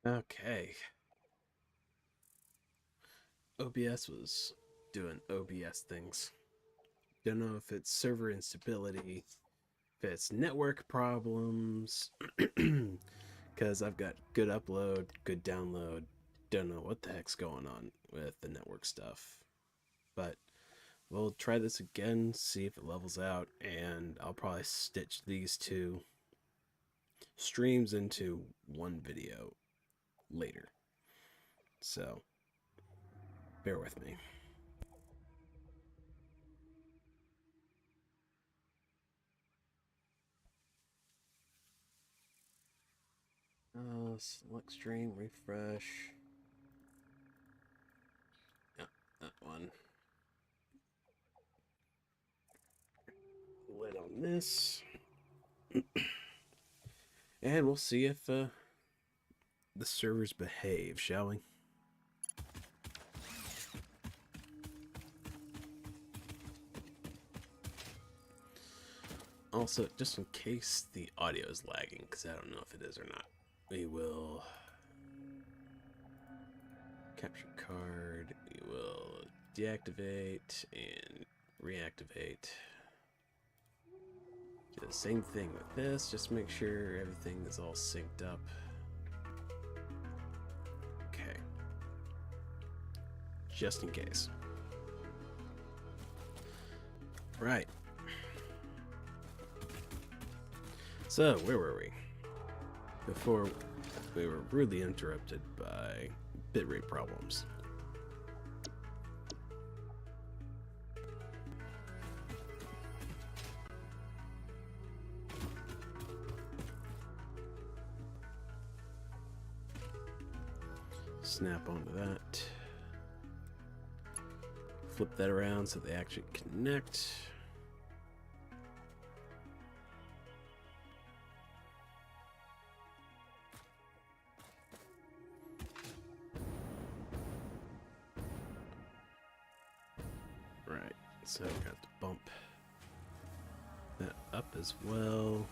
Okay. OBS was doing OBS things. Don't know if it's server instability, if it's network problems, because I've got good upload, good download. Don't know what the heck's going on with the network stuff. But we'll try this again, see if it levels out, and I'll probably stitch these two streams into one video later. So, bear with me. Select stream, refresh. Yeah, that one. Lid on this. And we'll see if the servers behave, shall we? Also, just in case the audio is lagging, because I don't know if it is or not, we will capture card, we will deactivate and reactivate. Do the same thing with this, just make sure everything is all synced up. Okay. Just in case. Right. So, where were we? Before we were rudely interrupted by bitrate problems. Snap onto that. Flip that around so they actually connect. Right, so we got to bump that up as well.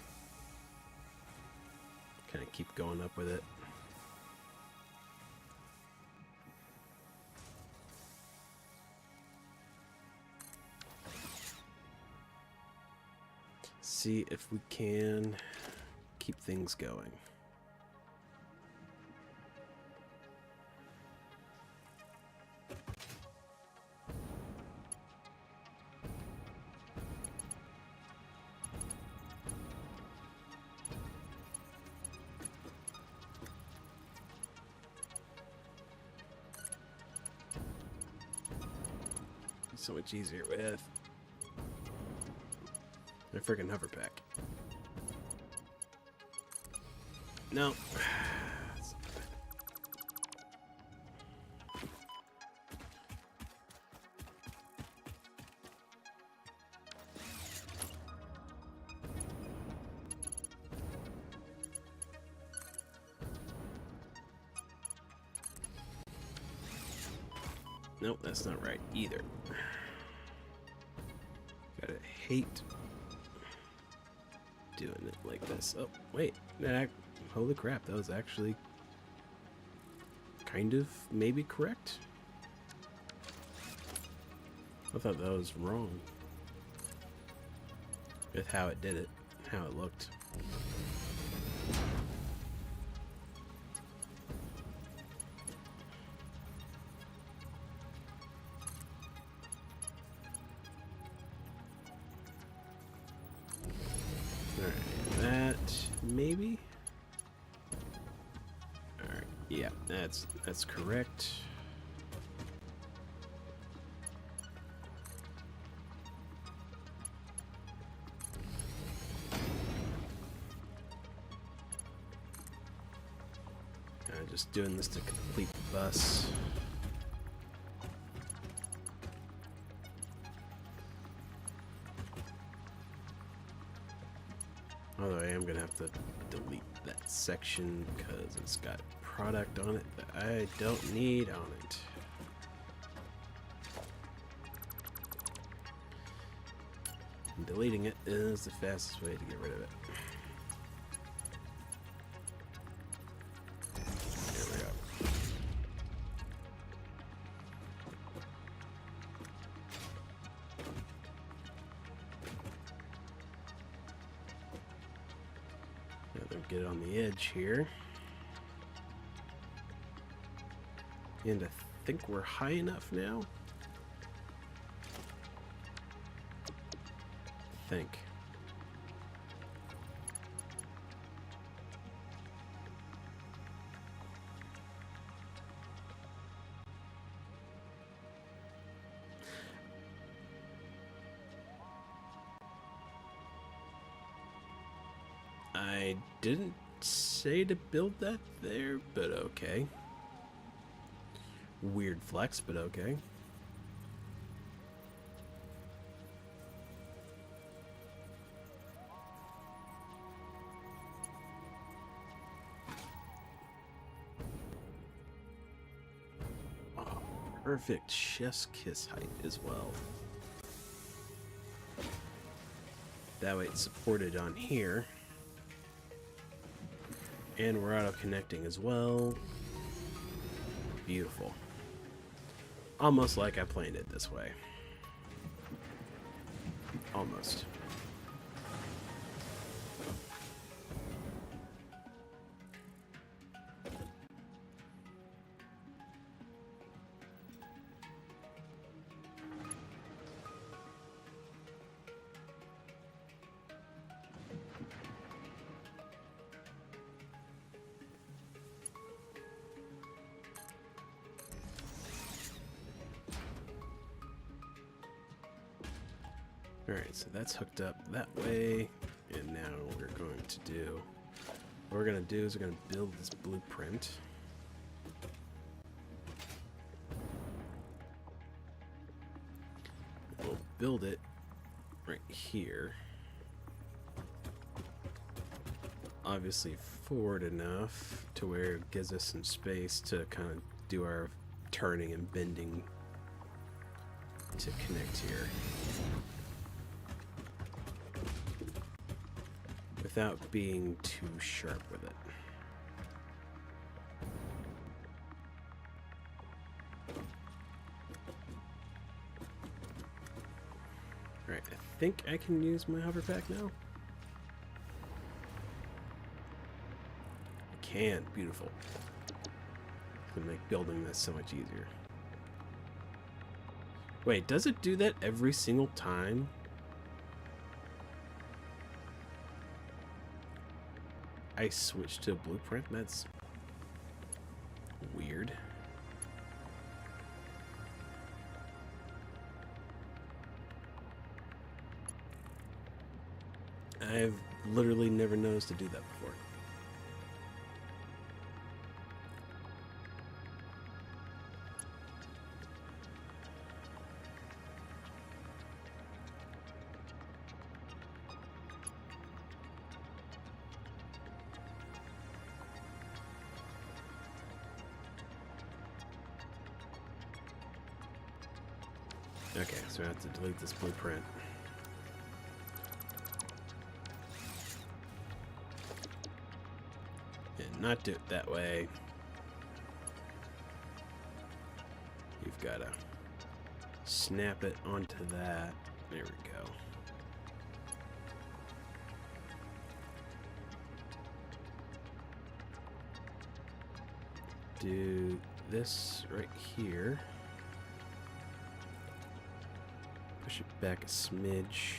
Kind of keep going up with it. See if we can keep things going. So much easier with a freaking hover pack. No. Nope, that's not right either. Gotta hate doing it like this. Oh, wait. Holy crap, that was actually kind of maybe correct. I thought that was wrong with how it did it, how it looked. Alright, that maybe? Alright, yeah, that's correct. Just doing this to complete the bus. Although I am going to have to delete that section because it's got product on it that I don't need on it. And deleting it is the fastest way to get rid of it. get it on the edge here. And I think we're high enough now. I think. I didn't say to build that there, but okay. Weird flex, but okay. Oh, perfect chef's kiss height as well. That way it's supported on here. And we're auto-connecting as well. Beautiful. Almost like I planned it this way. Almost. Alright, so that's hooked up that way, and now what we're going to do is we're going to build this blueprint. We'll build it right here. Obviously forward enough to where it gives us some space to kind of do our turning and bending to connect here. Without being too sharp with it. Alright, I think I can use my hover pack now. I can. Beautiful. It's gonna make building this so much easier. Wait, does it do that every single time? I switched to a blueprint? That's weird. I've literally never noticed to do that before. Okay, so I have to delete this blueprint. And not do it that way. You've got to snap it onto that. There we go. Do this right here. Push it back a smidge.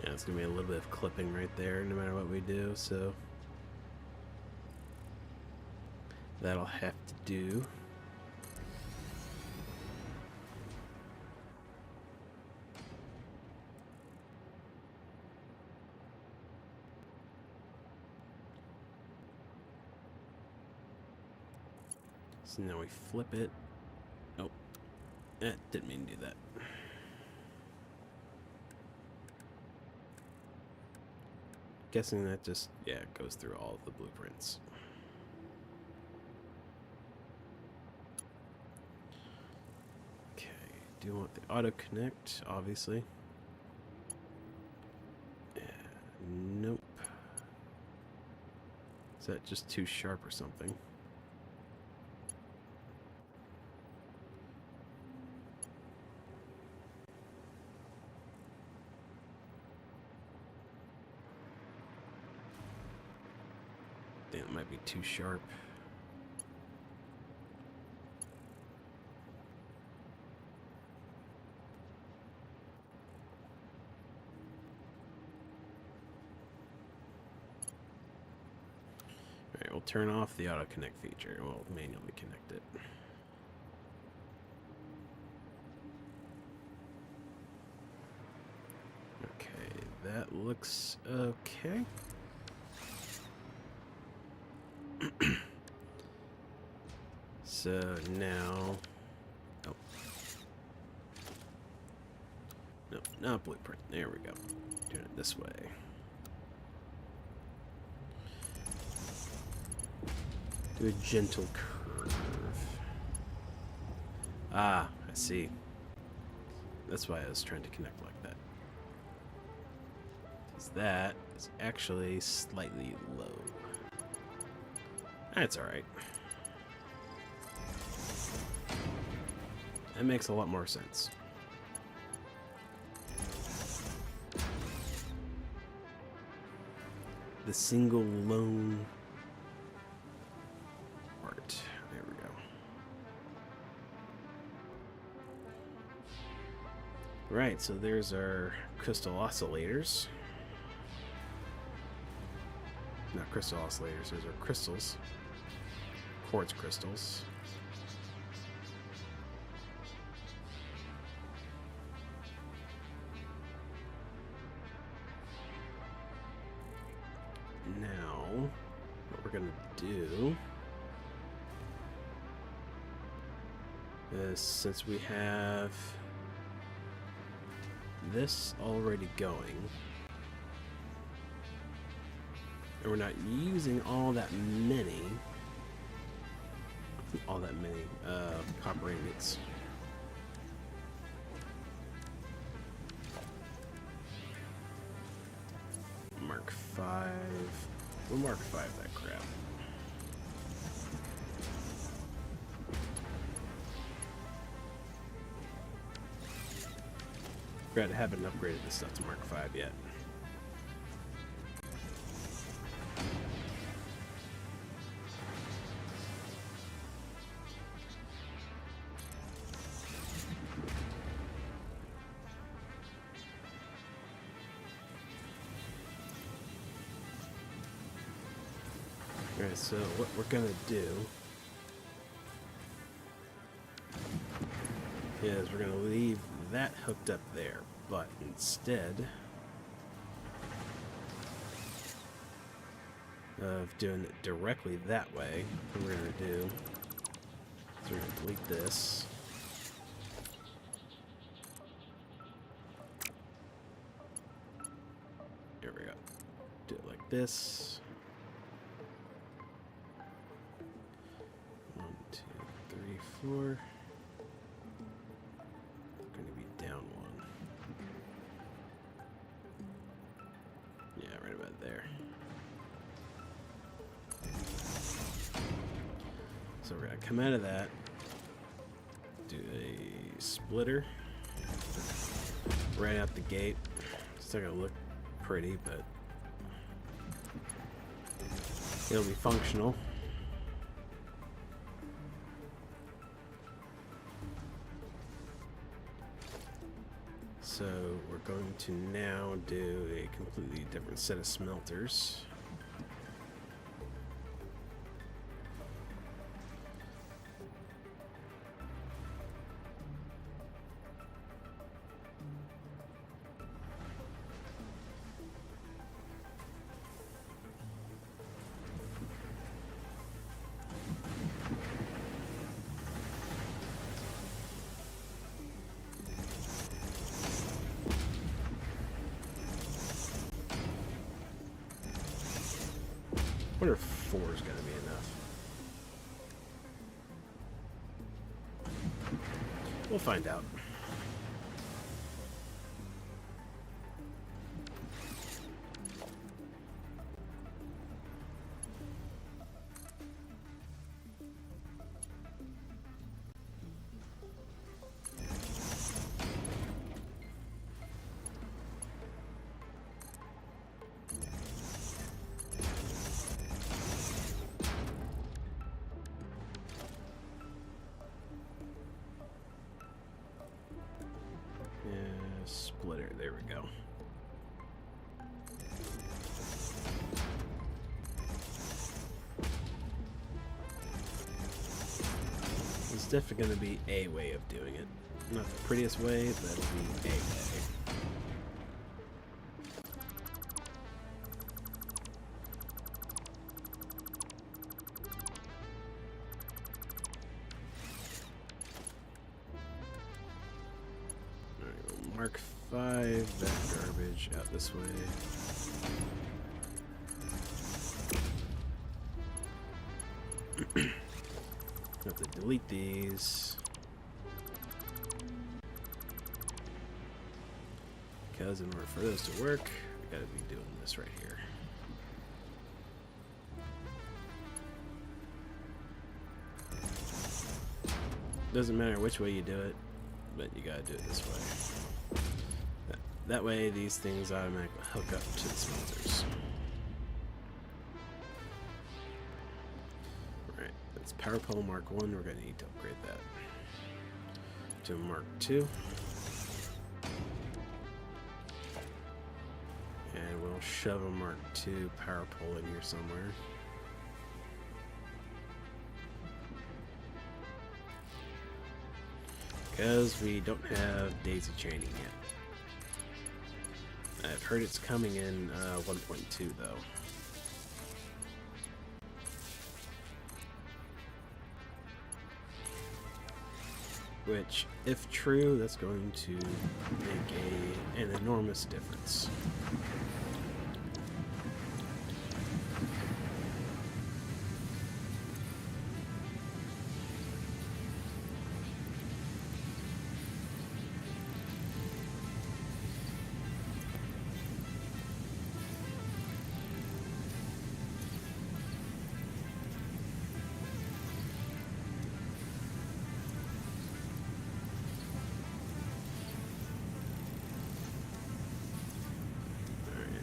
Yeah, it's gonna be a little bit of clipping right there no matter what we do, so that'll have to do. So now we flip it. Oh, didn't mean to do that. Guessing that just, yeah, goes through all of the blueprints. Okay, do you want the auto connect, obviously? Nope. Is that just too sharp or something? think it might be too sharp. Alright, we'll turn off the auto connect feature. We'll manually connect it. Okay, that looks okay. So now, oh, no, not blueprint. There we go. Doing it this way. Do a gentle curve. Ah, I see. That's why I was trying to connect like that. Because that is actually slightly low. That's alright. That makes a lot more sense. The single lone part. There we go. Right, so there's our crystal oscillators. Not crystal oscillators, those are crystals. Quartz crystals. Now, what we're going to do is, since we have this already going, and we're not using all that many copper ingots. Mark 5. We'll Mark 5 that crap. Forgot I haven't upgraded this stuff to Mark 5 yet. Alright, so what we're gonna do is we're gonna leave that hooked up there, but instead of doing it directly that way, what we're gonna do is we're gonna delete this. There we go. Do it like this. 1, 2, 3, 4. Going to be down 1. Yeah, right about there. So we're going to come out of that, do a splitter right out the gate. It's not going to look pretty, but it'll be functional. So we're going to now do a completely different set of smelters. I wonder if 4 is going to be enough. We'll find out. splitter. There we go. It's definitely going to be a way of doing it. Not the prettiest way, but it'll be a way. Mark 5, that garbage out this way. Have to delete these. Because in order for those to work, we gotta be doing this right here. Doesn't matter which way you do it, but you gotta do it this way. That way, these things automatically hook up to the smelters. Alright, that's Power Pole Mark 1. We're going to need to upgrade that to Mark 2. And we'll shove a Mark 2 Power Pole in here somewhere. Because we don't have daisy chaining yet. I've heard it's coming in 1.2 though. Which, if true, that's going to make an enormous difference.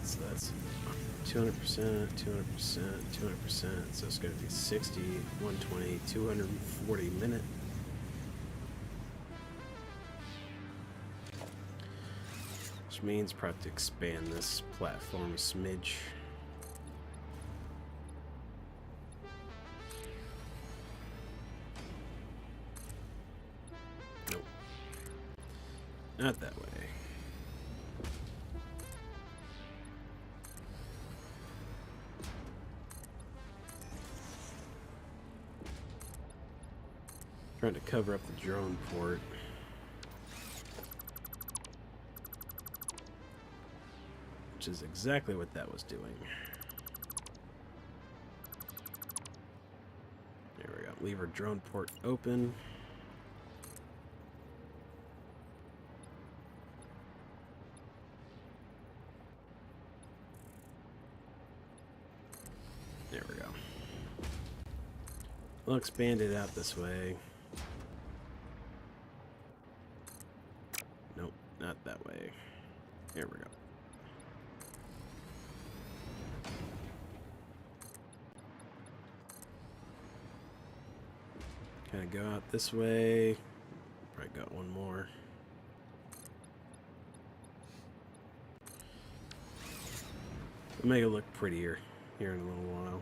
So that's 200%, 200%, 200%. So it's going to be 60, 120, 240 minute. Which means probably to expand this platform a smidge. Nope. Not that way. Trying to cover up the drone port. Which is exactly what that was doing. There we go. Leave our drone port open. There we go. We'll expand it out this way. Nope, not that way. Here we go. Kind of go out this way. Probably got one more. It'll make it look prettier here in a little while.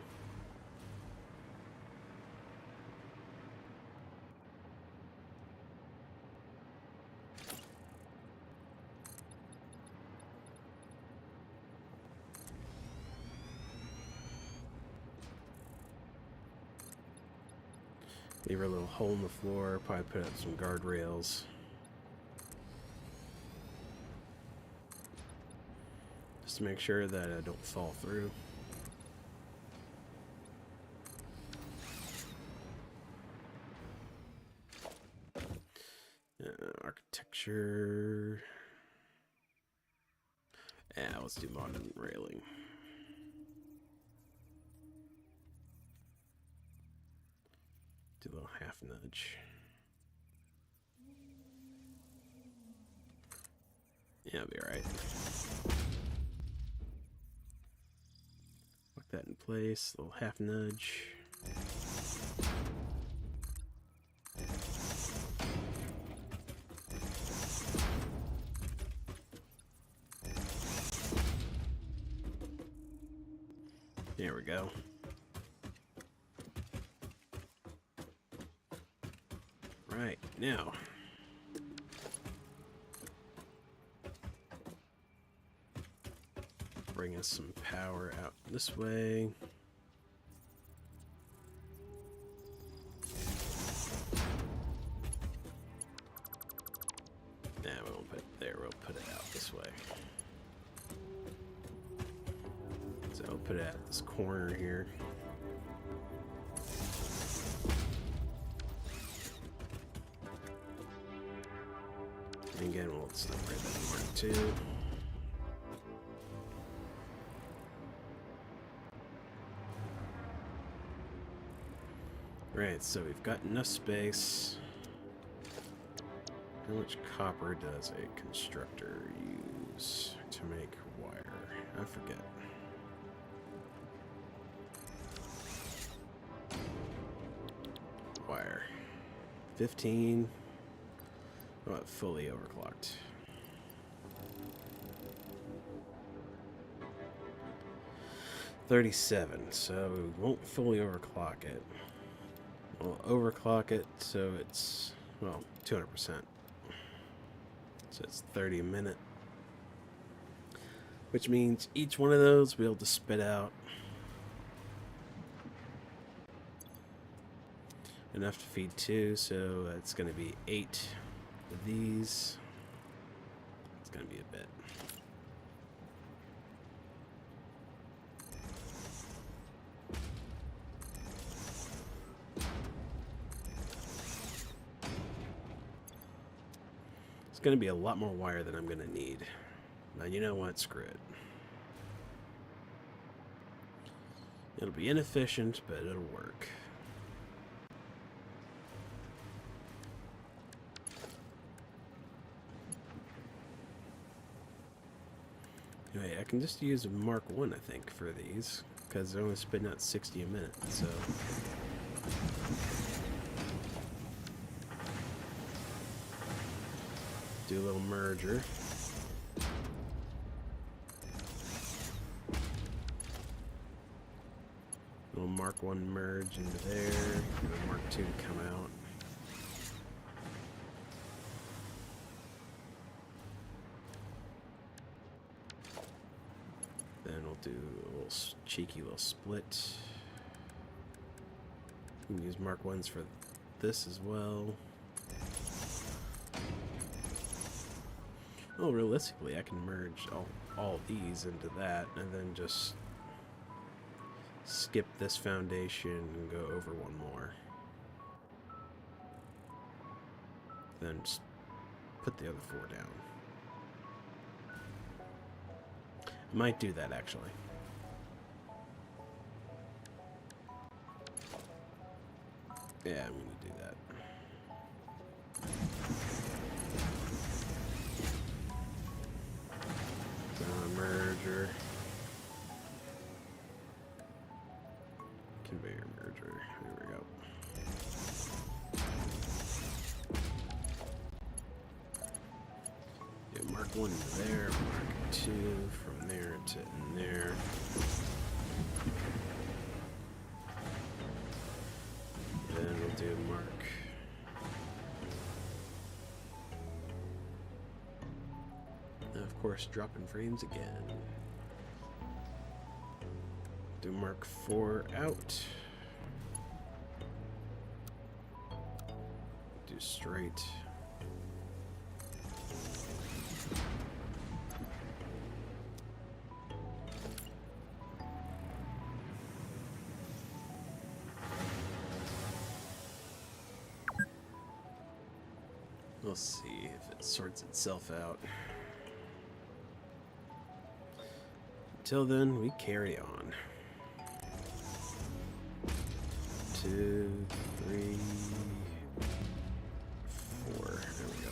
Leave a little hole in the floor, probably put up some guardrails. Just to make sure that I don't fall through. Architecture. Yeah, let's do modern railing. Do a little half nudge. Yeah, it'll be alright. Lock that in place, a little half nudge. There we go. Right, now. Bring us some power out this way. Nah, we won't put it there, we'll put it out this way. So I'll put it at this corner here. And again, we'll stop right at Mark 2. Right, so we've got enough space. How much copper does a constructor use to make wire? I forget. Wire. 15. Oh, fully overclocked. $37, so we won't fully overclock it. We'll overclock it so it's, well, 200%. So it's 30 a minute. Which means each one of those we'll be able to spit out enough to feed 2, so it's going to be 8 of these. It's going to be a bit. It's going to be a lot more wire than I'm going to need. Now, you know what? Screw it. It'll be inefficient, but it'll work. Anyway, I can just use Mark 1, I think, for these, because they're only spitting out 60 a minute, so... Do a little merger. Little Mark 1 merge into there, and Mark 2 to come out. Then we'll do a little cheeky little split. We can use Mark 1s for this as well. Oh, realistically, I can merge all these into that, and then just skip this foundation and go over one more. Then just put the other 4 down. I might do that, actually. Yeah, I'm gonna do that. Merger. Conveyor merger. There we go. Yeah, Mark 1 there, Mark 2 from there to in there. Then we'll do Mark. Of course, dropping frames again. Do Mark 4 out. Do straight. We'll see if it sorts itself out. Until then, we carry on. 2, 3, 4. There we go.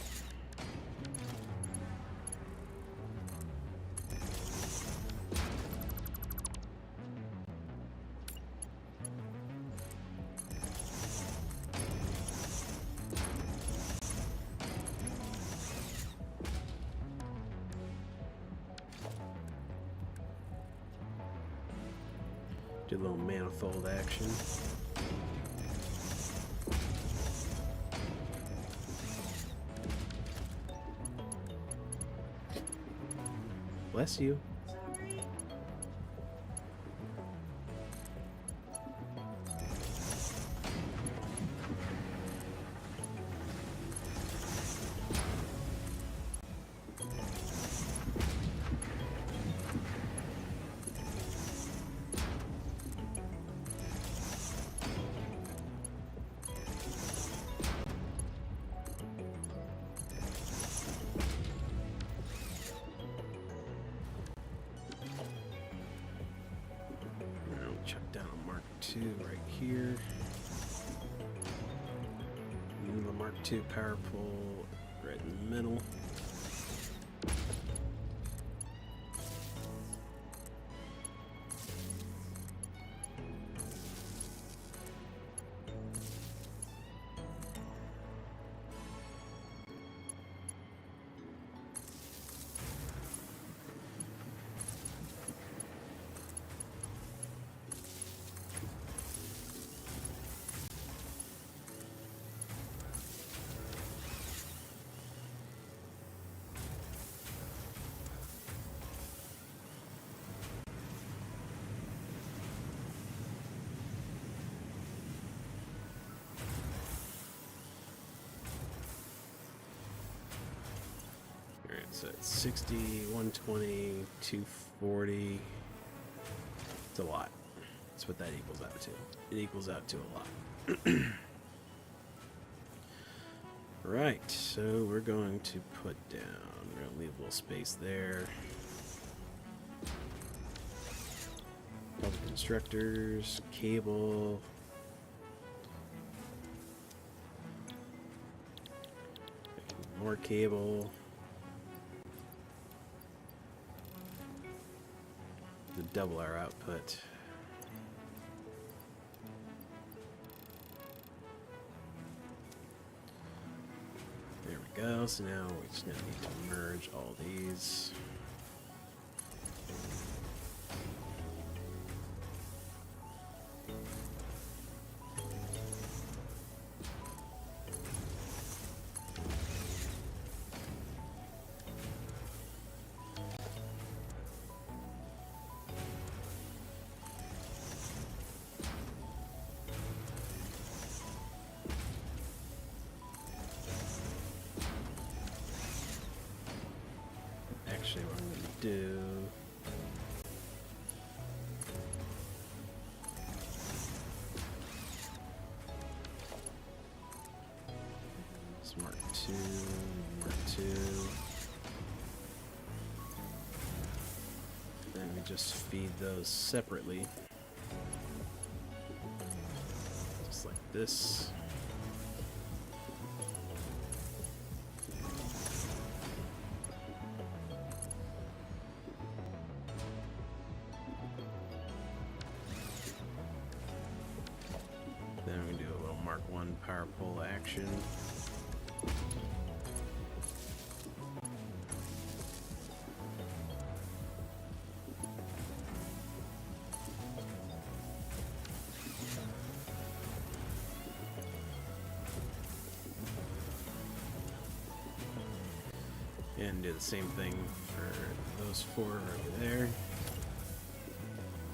Do a little manifold action. Bless you. Right here. And the Mark II power pole right in the middle. So it's 60, 120, 240. It's a lot. That's what that equals out to. It equals out to a lot. Right, so we're going to put down, we're going to leave a little space there. Couple constructors, cable. More cable. To double our output. There we go. So now we just need to merge all these. Actually, what I'm going to do is Mark II, Mark II. Then we just feed those separately, just like this. Then we do a little Mark I power pole action. And do the same thing for those four over there.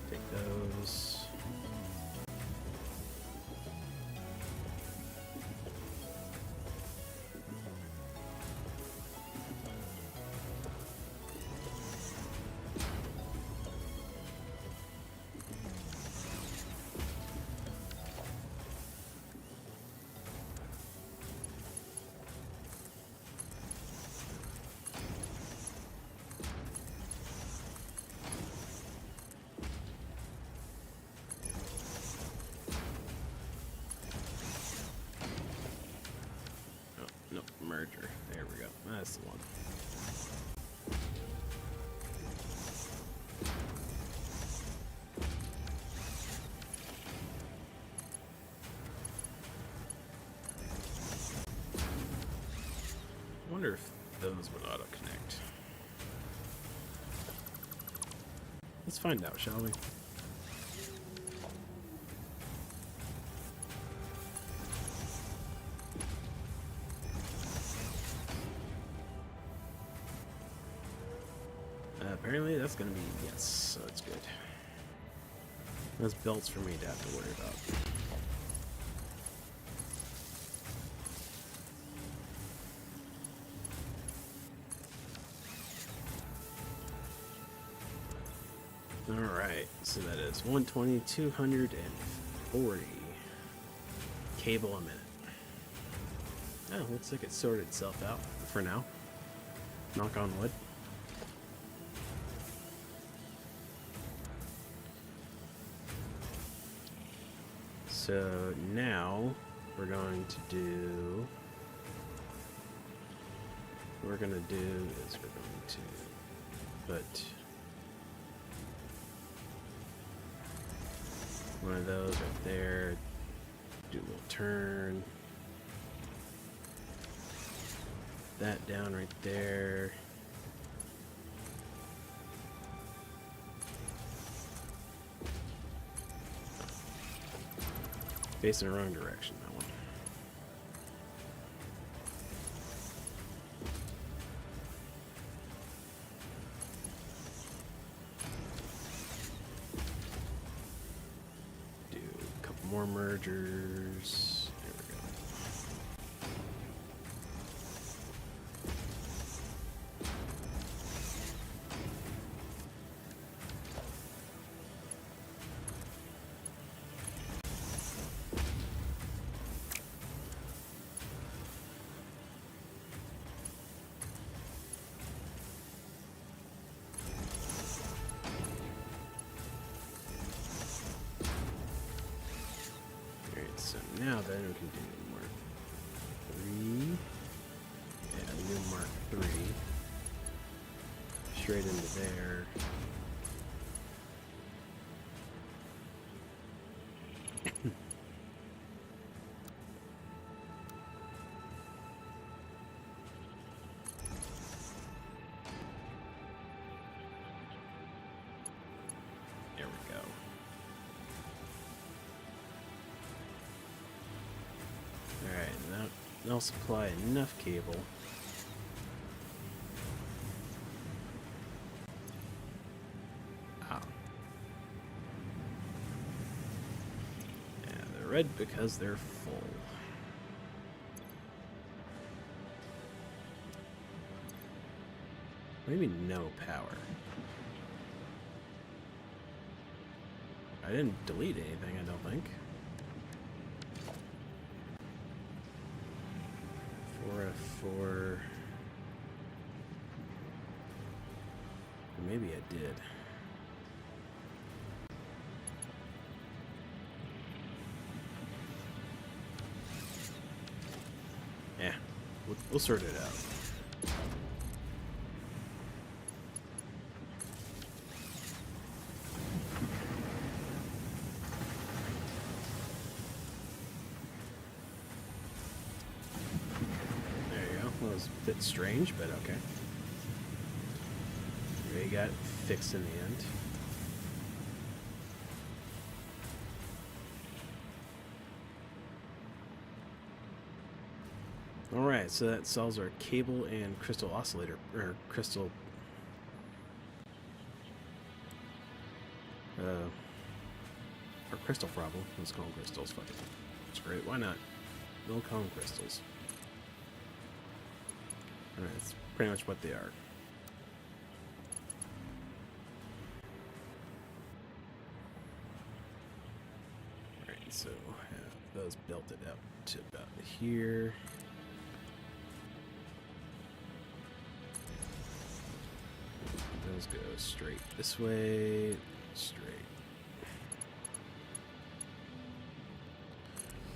Take those. Merger. There we go. That's the one. I wonder if those would auto-connect. Let's find out, shall we? that's gonna be, yes, so that's good. Those belts for me to have to worry about. Alright, so that is 120, 240 cable a minute. Oh, looks like it sorted itself out for now. Knock on wood. So now we're going to do, what we're going to do is we're going to put one of those right there, do a little turn, that down right there. Facing the wrong direction, that one. Do a couple more mergers. There we go. So now then we can do Mark 3. Yeah, new Mark 3. Straight into there. There we go. Alright, that'll supply enough cable. Ah. Yeah, they're red because they're full. Maybe no power. I didn't delete anything, I don't think. 4F4. Maybe I did. Yeah, we'll sort it out. That was a bit strange, but okay. They got it fixed in the end. Alright, so that solves our cable and crystal oscillator, or crystal... our crystal problem. Let's call them crystals, fuck it. That's great, why not? We'll call them crystals. Alright, that's pretty much what they are. Alright, so have those belted out to about here. Those go straight this way, straight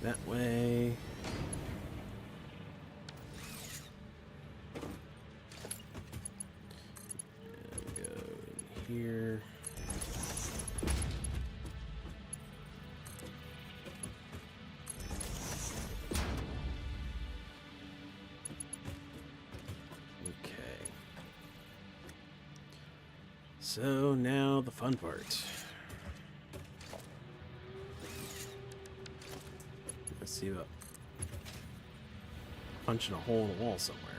that way. And go in here. So now the fun part. Let's see about punching a hole in the wall somewhere.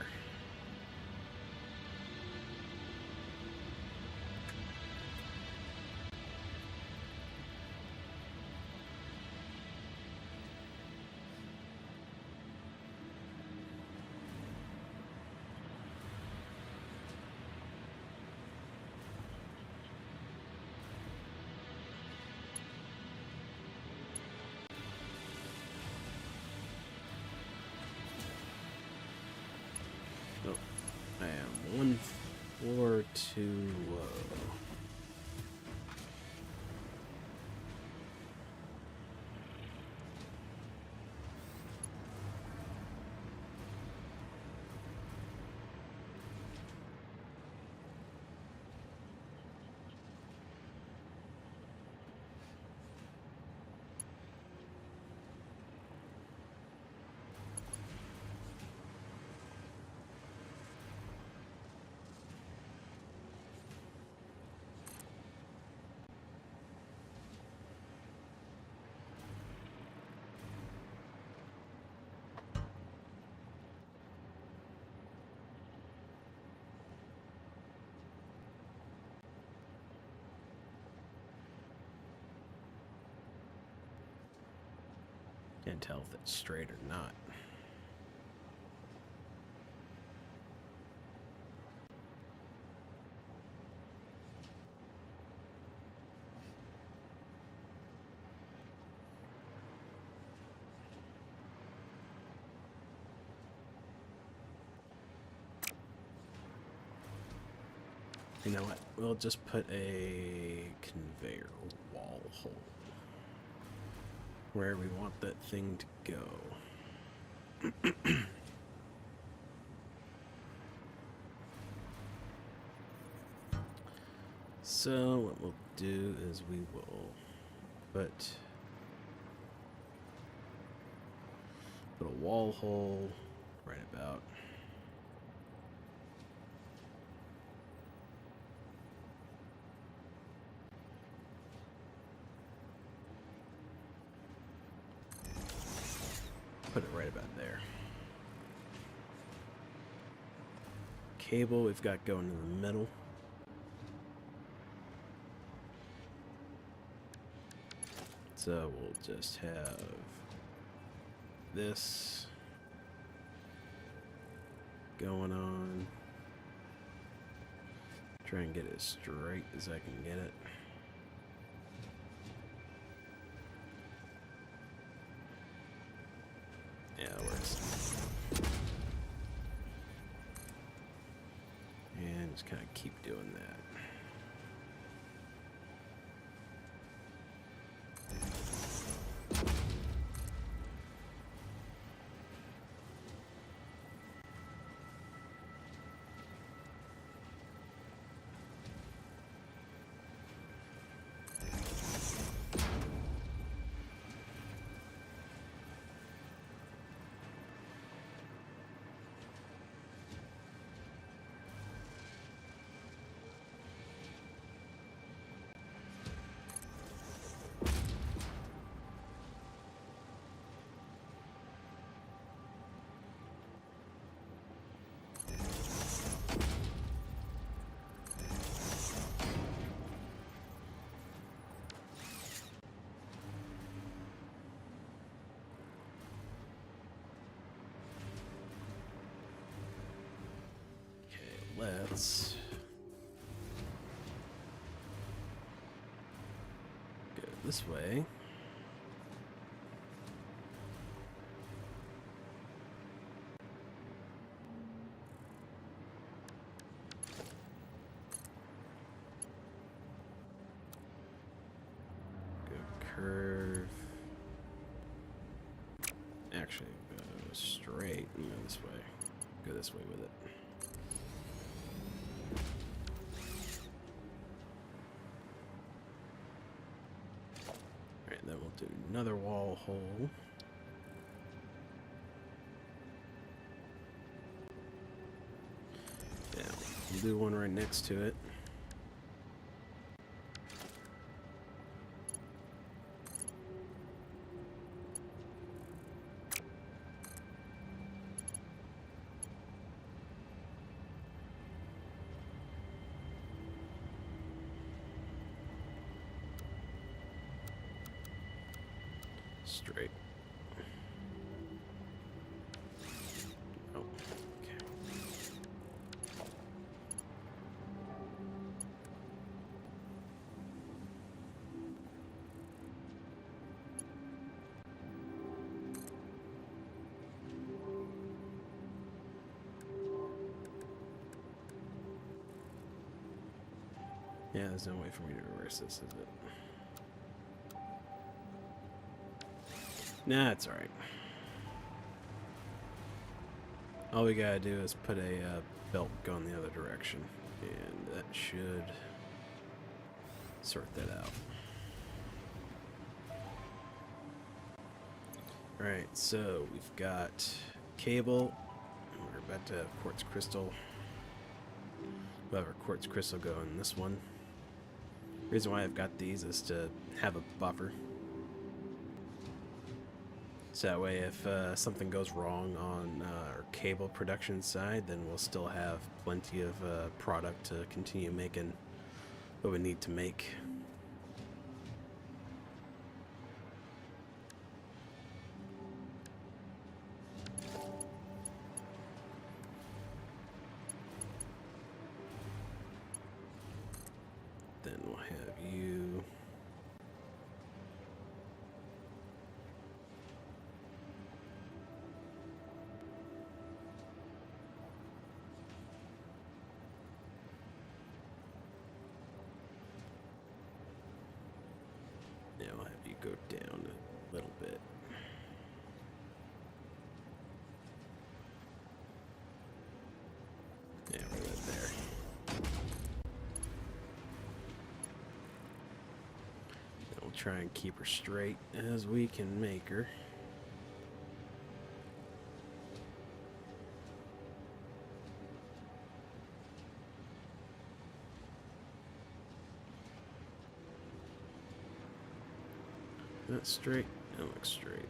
or too low. Can't tell if it's straight or not. You know what? We'll just put a conveyor wall hole where we want that thing to go. So what we'll do is we will put a wall hole right about put it right about there. Cable we've got going in the middle. So we'll just have this going on. Try and get it as straight as I can get it. Yeah, it works. And just kind of keep doing that. Let's go this way. Go curve. Actually, go straight and go this way. Go this way with it. Then we'll do another wall hole. Yeah, we'll do one right next to it. Straight. Oh, okay. Yeah, there's no way for me to reverse this, is it? Nah, it's alright. All we gotta do is put a belt going the other direction, and that should sort that out. Alright, so we've got cable, and we're about to have quartz crystal. We'll have our quartz crystal go in this one. The reason why I've got these is to have a buffer. So that way if something goes wrong on our cable production side, then we'll still have plenty of product to continue making what we need to make. Then we'll have you... Yeah, we'll have you go down a little bit. Yeah, we're good there. And we'll try and keep her straight as we can make her. That's straight. That looks straight.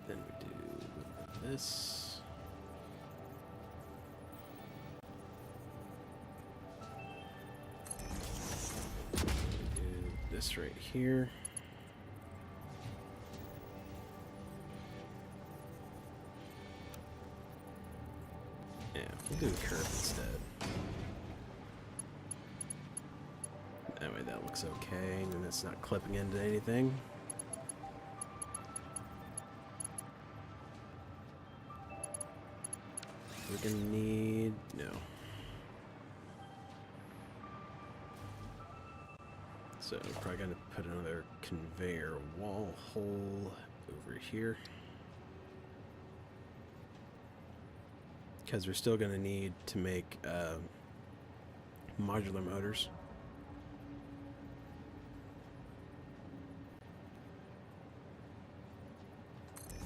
Then we do this. This right here. Yeah, we'll do a curve instead. That way that looks okay, and it's not clipping into anything. We're gonna need... no. So we're probably going to put another conveyor wall hole over here. Because we're still going to need to make modular motors.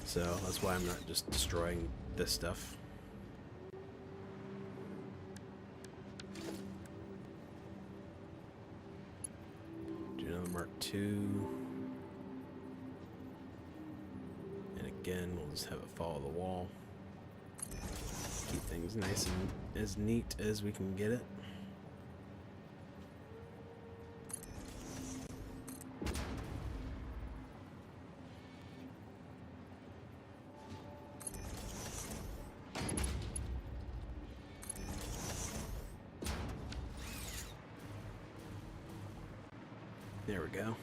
So that's why I'm not just destroying this stuff. Mark II, and again we'll just have it follow the wall. Keep things nice and as neat as we can get it. There we go.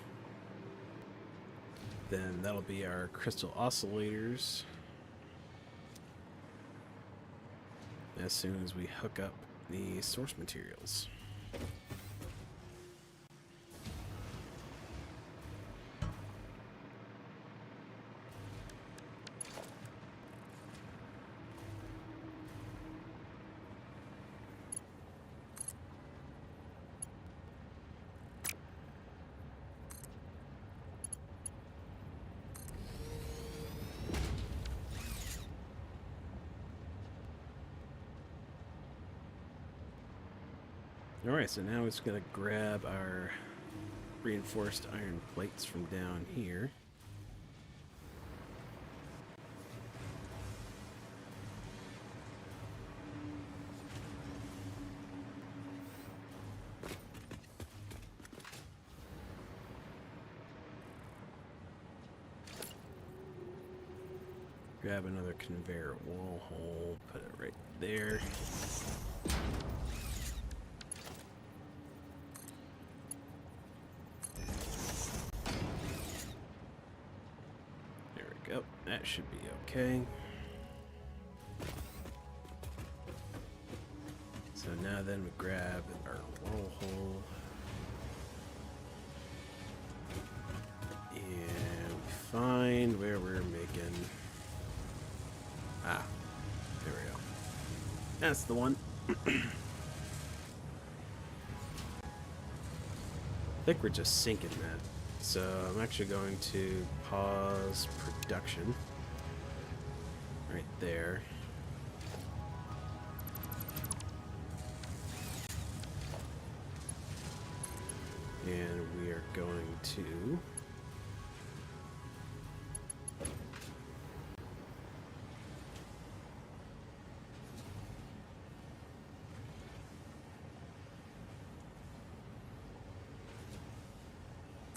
Then that'll be our crystal oscillators as soon as we hook up the source materials. Alright, so now we're just going to grab our reinforced iron plates from down here. Grab another conveyor wall hole, put it right there. There we go. That should be okay. So now then we grab our wall hole. And we find where we're making... Ah, there we go. That's the one. I think we're just sinking that. So I'm actually going to pause production right there. And we are going to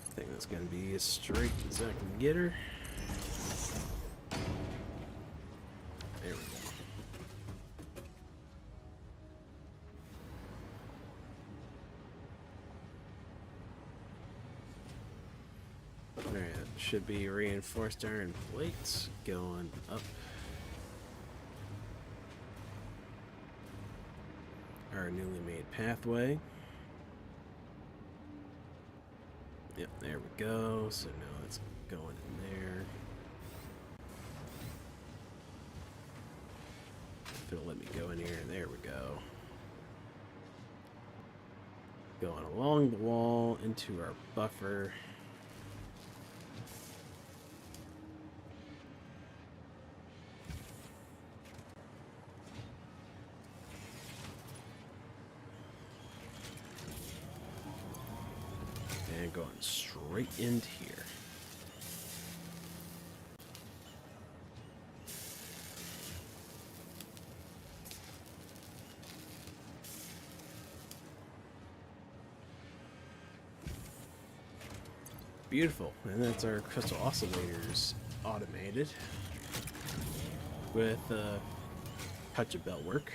I think that's going to be as straight as I can get her. There we go. Alright, that should be reinforced iron plates going up our newly made pathway. Yep, there we go. So now it's going in there. If it'll let me go in here, there we go. Going along the wall into our buffer. And going straight into here. Beautiful. And that's our crystal oscillators automated with a touch of belt work.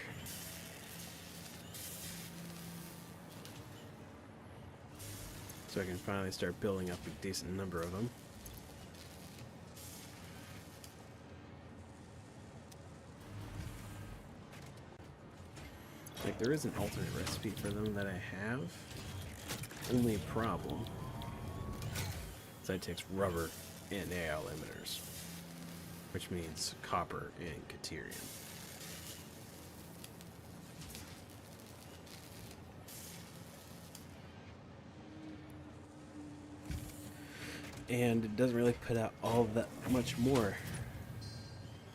So I can finally start building up a decent number of them. Like, there is an alternate recipe for them that I have. Only problem is that it takes rubber and AI limiters, which means copper and Caterium. And it doesn't really put out all that much more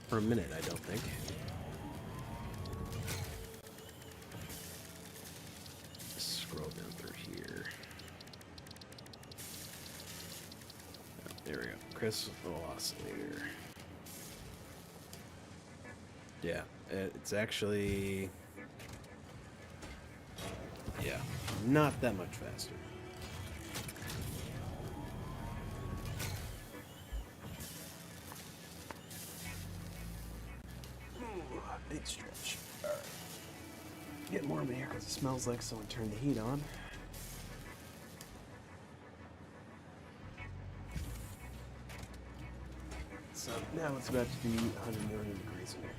per minute, I don't think. Scroll down through here. Oh, there we go. Crystal oscillator. Yeah, it's actually... yeah, not that much faster. Big stretch. Alright. Get warm in here because it smells like someone turned the heat on. So now it's about to be 100 million degrees in here.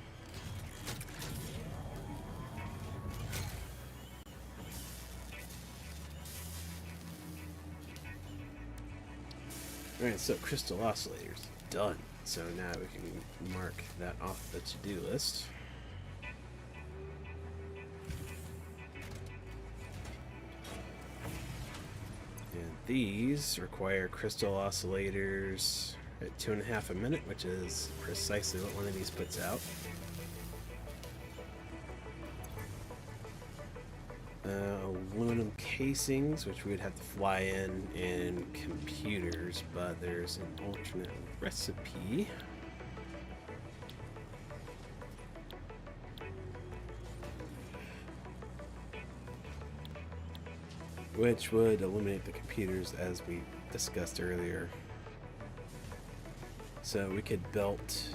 Alright, so crystal oscillators done. So now we can mark that off the to-do list. And these require crystal oscillators at 2.5 a minute, which is precisely what one of these puts out. Aluminum casings, which we would have to fly in computers, but there's an alternate recipe. Which would eliminate the computers, as we discussed earlier. So we could belt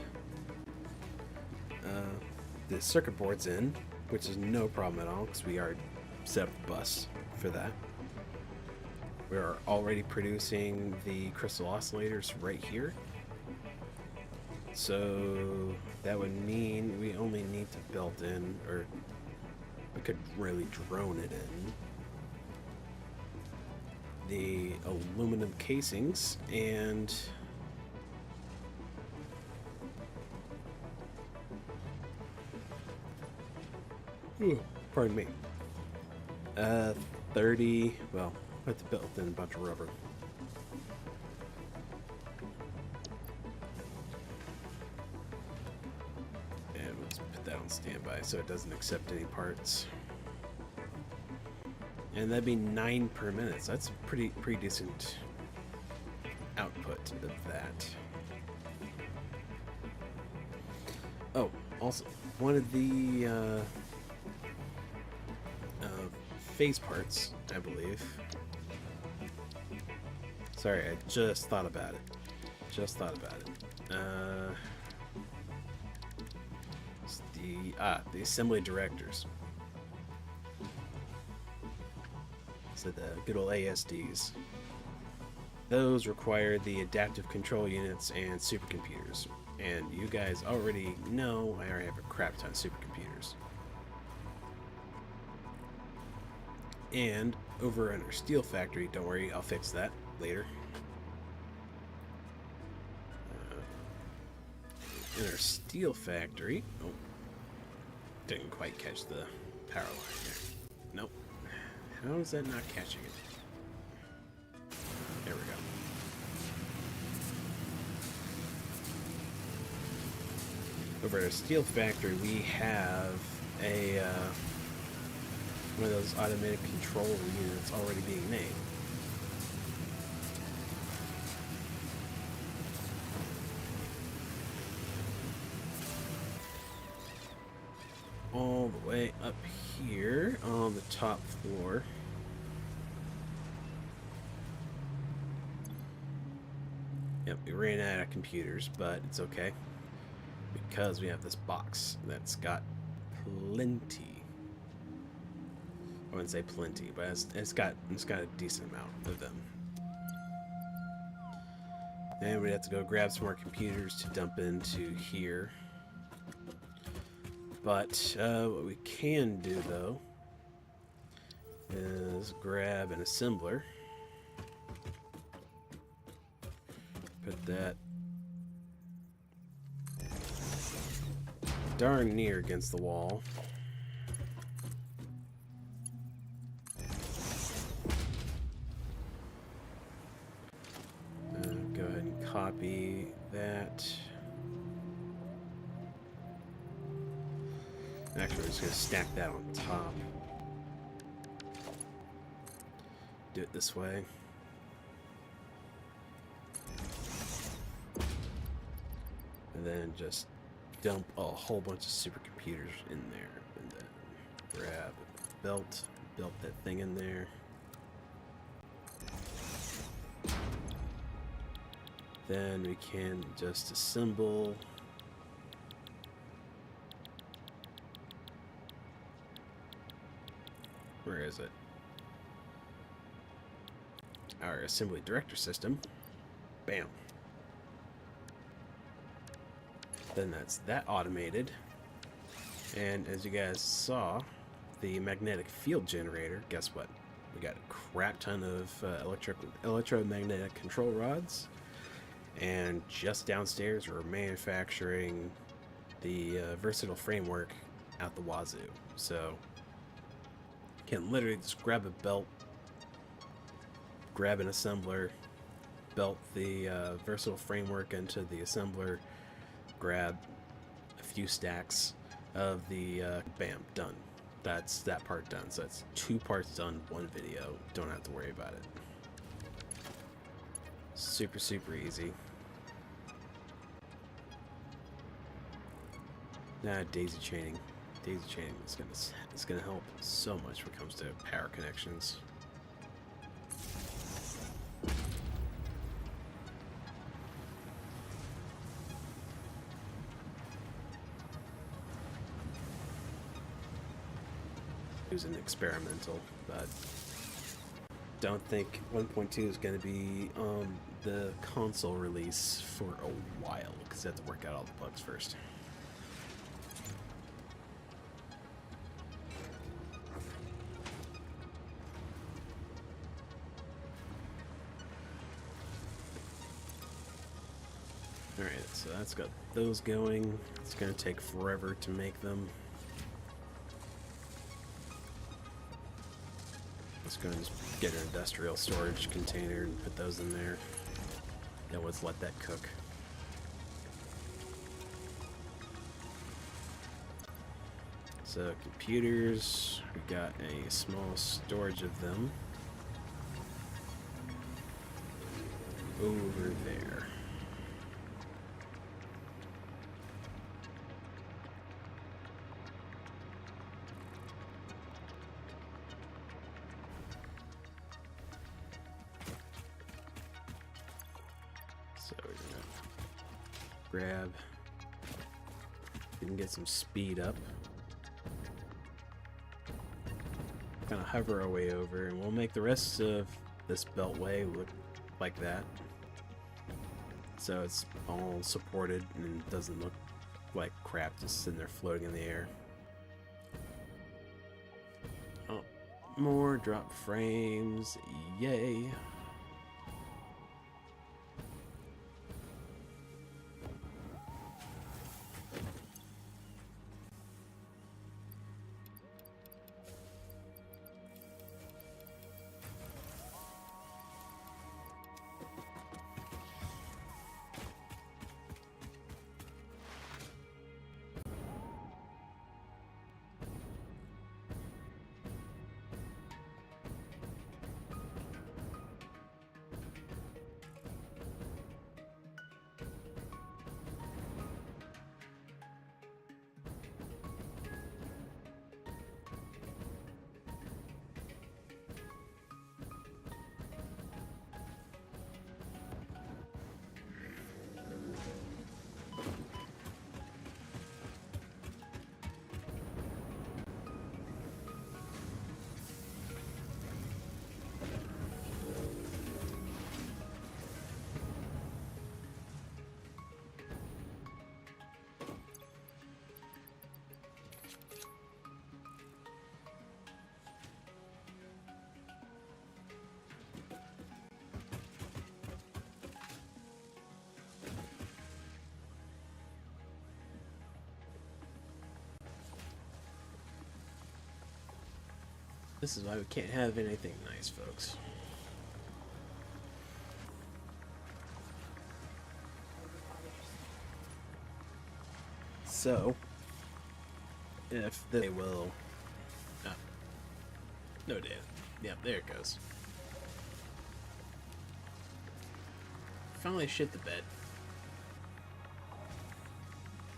the circuit boards in, which is no problem at all because we are set up the bus for that. We are already producing the crystal oscillators right here. So that would mean we only need to build in, or we could really drone it in, the aluminum casings and pardon me. 30, well, I have to build in a bunch of rubber. And let's put that on standby so it doesn't accept any parts. And that'd be 9 per minute, so that's a pretty decent output of that. Oh, also, one of the phase parts, I believe. Sorry, I just thought about it. It's the assembly directors. So the good old ASDs. Those require the adaptive control units and supercomputers. And you guys already know I already have a crap ton of supercomputers. And over in our steel factory, don't worry, I'll fix that later. In our steel factory, oh, didn't quite catch the power line there. Nope. How is that not catching it? There we go. Over at our steel factory, we have a one of those automated control units already being made. All the way up here on the top floor. Yep, we ran out of computers, but it's okay because we have this box that's got plenty. I wouldn't say plenty, but it's got a decent amount of them. And we have to go grab some more computers to dump into here. But what we can do though is grab an assembler, put that darn near against the wall. Go ahead and copy that. Actually, we're just going to stack that on top. Do it this way. And then just dump a whole bunch of supercomputers in there. And then grab a belt, belt that thing in there. Then we can just assemble where is it? Our assembly director system. Bam. Then that's that automated. And as you guys saw, the magnetic field generator, guess what? We got a crap ton of electromagnetic control rods. And just downstairs, we're manufacturing the versatile framework out the wazoo. So can literally just grab a belt, grab an assembler, belt the versatile framework into the assembler, grab a few stacks of the bam, done. That's that part done. So that's 2 parts done, 1 video. Don't have to worry about it. Super easy. Daisy chaining. Daisy chaining is gonna help so much when it comes to power connections. is an experimental, but don't think 1.2 is going to be on the console release for a while, because they have to work out all the bugs first. Alright, so that's got those going. It's going to take forever to make them. Let's go and just get an industrial storage container and put those in there. Then let's let that cook. So computers, we got a small storage of them over there. So we're gonna grab, we can get some speed up. Kind of hover our way over, and we'll make the rest of this beltway look like that. So it's all supported and doesn't look like crap just sitting there floating in the air. Oh, more drop frames, yay. This is why we can't have anything nice, folks. So, if they will... Oh. No, Dan. Yeah, there it goes. Finally shit the bed.